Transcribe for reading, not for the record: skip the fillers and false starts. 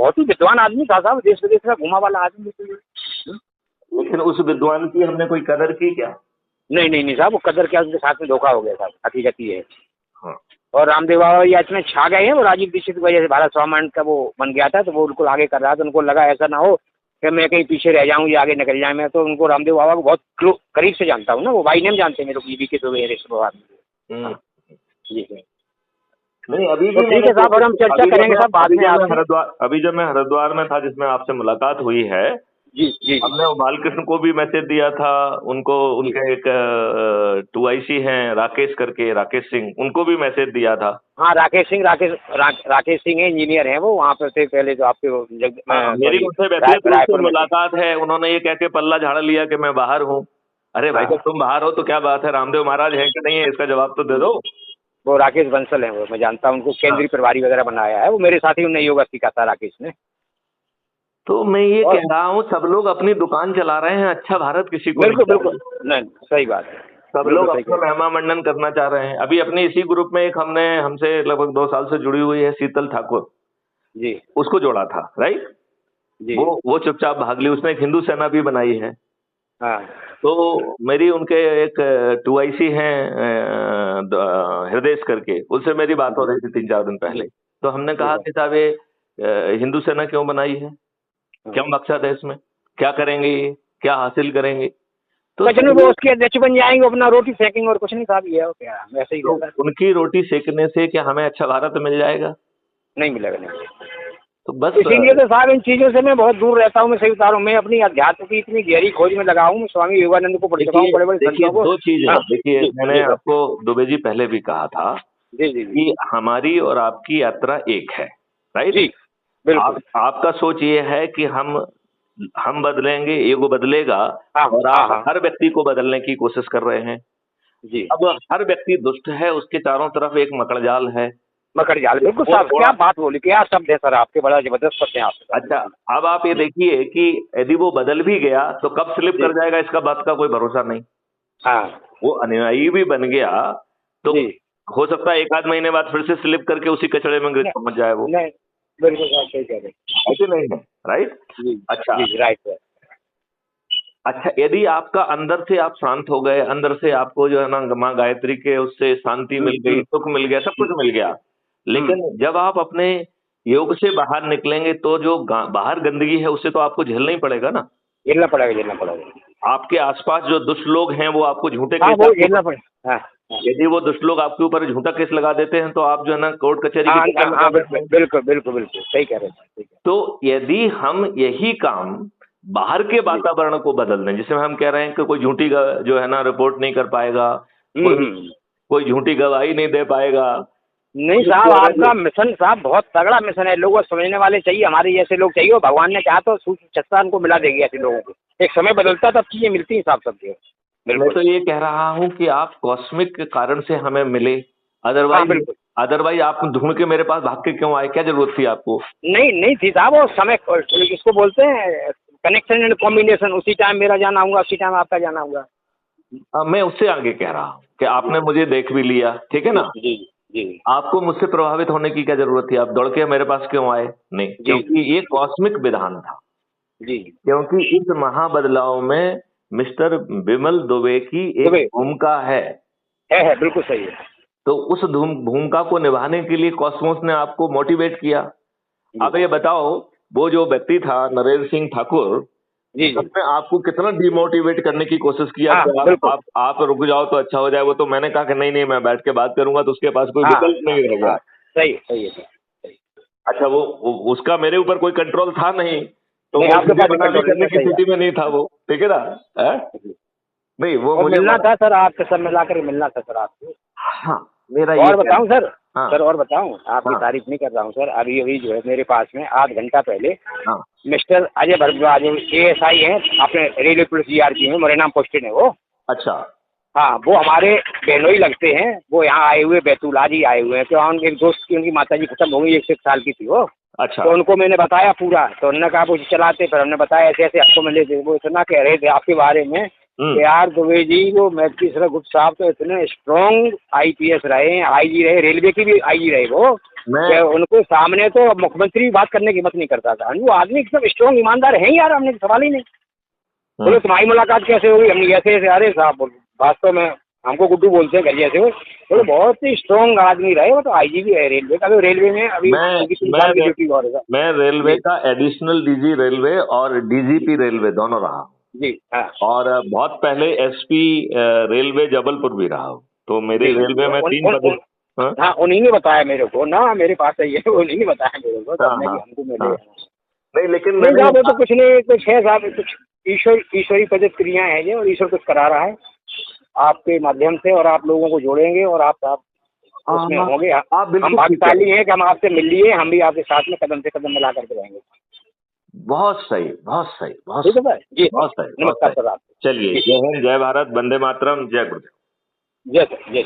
बहुत ही विद्वान आदमी था साहब, देश विदेश का घुमा वाला आदमी था ये। लेकिन उस विद्वान की हमने कोई कदर की क्या? नहीं नहीं नहीं साहब, वो कदर क्या, उनके साथ में धोखा हो गया साहब, हकीकत ये है। हाँ। और रामदेव बाबा ये इतने छा गए हैं, वो राजीव दीक्षित की वजह से भारत स्वाभिमान का वो बन गया था, तो वो उनको आगे कर रहा था, उनको लगा ऐसा ना हो कि मैं कहीं पीछे रह जाऊं या आगे निकल जाए। मैं तो उनको रामदेव बाबा को बहुत करीब से जानता हूँ ना, वो भाई नेम जानते हैं मेरे को, ईवी के दुबे रिश्तेदार। जी सर। नहीं अभी तो भी ठीक है साहब, और हम चर्चा करेंगे साहब बाद में आपसे। अभी जब मैं हरिद्वार में था जिसमें आपसे मुलाकात हुई है, जी जी हमने वो बालकृष्ण को भी मैसेज दिया था, उनको उनके एक 2IC हैं राकेश करके, राकेश सिंह, उनको भी मैसेज दिया था। हाँ राकेश सिंह, राकेश सिंह है, इंजीनियर हैं वो, वहाँ पर थे पहले जो आपके मेरी उनसे व्यक्तिगत रूप से मुलाकात है, उन्होंने ये कह के पल्ला झाड़ लिया कि मैं बाहर हूँ। अरे भाई जब तुम बाहर हो तो क्या बात है, रामदेव महाराज हैं कि नहीं है, इसका जवाब तो दे दो। वो राकेश बंसल हैं, वो मैं जानता हूँ उनको, केंद्रीय प्रभारी वगैरह बनाया है वो, मेरे साथ ही उन्हें योगा सीखा था राकेश ने। तो मैं ये कह रहा हूँ सब लोग अपनी दुकान चला रहे हैं, अच्छा भारत किसी को बिल्कुल बिल्कुल, नहीं सही बात है, सब लोग अपना महिमा मंडन करना चाह रहे हैं। अभी अपने इसी ग्रुप में एक हमसे लगभग 2 साल से जुड़ी हुई है शीतल ठाकुर जी, उसको जोड़ा था, राइट जी। वो चुपचाप भाग ली, उसने एक हिंदू सेना भी बनाई है। हाँ तो मेरी उनके एक 2IC हैं हृदय करके, उससे मेरी बात हो रही थी 3-4 दिन पहले। तो हमने कहा कि साहब ये हिंदू सेना क्यों बनाई है, क्या मकसद है इसमें, क्या करेंगे ये, क्या हासिल करेंगे? तो वो उसके अध्यक्ष बन जाएंगे, अपना रोटी सेकेंगे और कुछ नहीं साहब, ये हो क्या वैसे ही होगा। उनकी रोटी सेकने से क्या हमें अच्छा भारत मिल जाएगा? नहीं मिलेगा, नहीं मिलेगा। तो बस इसीलिए तो साहब इन चीजों से मैं बहुत दूर रहता हूँ, मैं सही बता रहा हूँ। मैं अपनी अध्यात्म की इतनी गहरी खोज में लगा हूँ, स्वामी विवेकानंद को पढ़ चुका हूँ, बड़े बड़े संतों को। 2 चीज है, देखिए मैंने आपको दुबे जी पहले भी कहा था जी जी कि हमारी और आपकी यात्रा एक है, राइट जी, बिल्कुल। आपका सोच ये है कि हम बदलेंगे, ईगो बदलेगा, और आप हर व्यक्ति को बदलने की कोशिश कर रहे हैं जी। अब हर व्यक्ति दुष्ट है, उसके चारों तरफ एक मकड़जाल है। मकड़जाल, बिल्कुल साहब, क्या बात बोली, क्या शब्द है सर आपके, बड़ा जबरदस्त शब्द है आपके। अच्छा अब आप ये देखिए कि यदि वो बदल भी गया तो कब स्लिप कर जाएगा इसका बात का कोई भरोसा नहीं। हाँ, वो अनुयायी भी बन गया तो हो सकता है 1 आध महीने बाद फिर से स्लिप करके उसी कचड़े में पहुंच जाए वो। नहीं, बिल्कुल साहब सही कह रहे हैं, ऐसे नहीं है, राइट। अच्छा राइट। अच्छा यदि आपका अंदर से आप शांत हो गए, अंदर से आपको जो है ना माँ गायत्री के उससे शांति मिल गई, सुख मिल गया, सब कुछ मिल गया, लेकिन जब आप अपने योग से बाहर निकलेंगे तो जो बाहर गंदगी है उससे तो आपको झेलना ही पड़ेगा ना। झेलना पड़ेगा। आपके आसपास जो दुष्ट लोग हैं वो आपको झूठे केस झेलना पड़ेगा। यदि वो दुष्ट लोग आपके ऊपर झूठा केस लगा देते हैं तो आप जो है ना कोर्ट कचहरी बिल्कुल सही कह रहे हैं। तो यदि हम यही काम बाहर के वातावरण को बदल दें, जिसमें हम कह रहे हैं कि कोई झूठी जो है ना रिपोर्ट नहीं कर पाएगा, कोई झूठी गवाही नहीं दे पाएगा। नहीं साहब, आपका मिशन साहब बहुत तगड़ा मिशन है, लोगों को समझने वाले चाहिए, हमारे जैसे लोग चाहिए। भगवान ने चाहा तो छत्ता को मिला देगी ऐसे लोगों को, एक समय बदलता तब चीजें मिलती हैं साहब सबके। मैं तो ये कह रहा हूँ कि आप कॉस्मिक कारण से हमें मिले, अदरवाइज आप ढूंढ के मेरे पास भाग के क्यों आए, क्या जरूरत थी आपको? नहीं थी साहब, वो समय इसको बोलते हैं कनेक्शन एंड कॉम्बिनेशन, उसी टाइम मेरा जाना होगा, उसी टाइम आपका जाना होगा। मैं उससे आगे कह रहा हूँ कि आपने मुझे देख भी लिया, ठीक है ना। जी, आपको मुझसे प्रभावित होने की क्या जरूरत थी, आप दौड़ के मेरे पास क्यों आए? नहीं, क्योंकि ये कॉस्मिक विधान था जी, क्योंकि इस महाबदलाव में मिस्टर बिमल दुबे की एक भूमिका है, बिल्कुल सही है। तो उस भूमिका को निभाने के लिए कॉस्मोस ने आपको मोटिवेट किया। अब ये बताओ वो जो व्यक्ति था नरेंद्र सिंह ठाकुर, उसने आपको कितना डिमोटिवेट करने की कोशिश किया कि आप रुक जाओ तो अच्छा हो जाए। वो तो मैंने कहा कि नहीं मैं बैठ के बात करूंगा, तो उसके पास कोई विकल्प नहीं रहेगा। सही है। अच्छा वो उसका मेरे ऊपर कोई कंट्रोल था नहीं, तो आपके पास करने की स्थिति में नहीं था वो, ठीक है ना। नहीं वो मुझे मिलना था सर, आपसे सब मिलाकर मिलना था सर आपको। हाँ मेरा और बताऊं सर, और बताऊं, आपकी हाँ। तारीफ नहीं कर रहा हूं सर, अभी जो है मेरे पास में 8 घंटा पहले मिस्टर अजय भारद्वाज ASI हैं, अपने रेलवे पुलिस GRP में मुरैना पोस्टेड है वो। अच्छा हाँ, वो हमारे बहनोई लगते हैं, वो यहाँ आए हुए, बैतूल जी आए हुए हैं। तो उनके एक दोस्त की, उनकी माता जी खत्म हो गई, 1 साल की थी वो। अच्छा तो उनको मैंने बताया पूरा, तो उन्होंने कहा वो चलाते, फिर हमने बताया ऐसे ऐसे आपको मिले थे। वो इतना कह रहे थे आपके बारे में कि यार दुबे जी, वो मैत्री गुप्ता साहब तो इतने स्ट्रॉन्ग IPS रहे हैं, IG रहे, रेलवे की भी IG रहे वो, मैं उनको सामने तो मुख्यमंत्री बात करने की हिम्मत नहीं करता था। वो आदमी एकदम स्ट्रॉन्ग ईमानदार है यार, हमने सवाल ही नहीं। बोले तुम्हारी मुलाकात कैसे होगी? हमने ऐसे ऐसे, अरे साहब वास्तव में हमको गुड्डू बोलते हैं घर जैसे हो। बोले बहुत ही स्ट्रॉन्ग आदमी रहे, वो तो आईजीपी है रेलवे का, रेलवे में अभी उनकी 3 साल की ड्यूटी और है। मैं रेलवे का एडिशनल डीजी रेलवे और डीजीपी रेलवे दोनों रहा हूँ जी हाँ। और बहुत पहले एसपी रेलवे जबलपुर भी रहा हूँ। तो मेरे रेलवे में 3 पद। हाँ, उन्हीं ने बताया मेरे को ना, मेरे पास है ये, उन्हीं ने बताया मेरे को तब मैं हमको मिले। नहीं लेकिन नहीं साहब, वो तो कुछ नहीं, कुछ है साहब, कुछ ईश्वरी प्रदत्त क्रियाएं हैं ये, और ईश्वर कुछ करा रहा है आपके माध्यम से, और आप लोगों को जोड़ेंगे और आप उसमें होंगे। हम भाग्यशाली हैं कि हम आपसे मिल लिए, हम भी आपके साथ में कदम से कदम मिला करके रहेंगे। बहुत सही, बहुत सही, बहुत ठीक है सर जी, बहुत सही। नमस्कार सर। आप चलिए, जय हिंद, जय भारत, वंदे मातरम, जय गुरुदेव। जय सर, जय।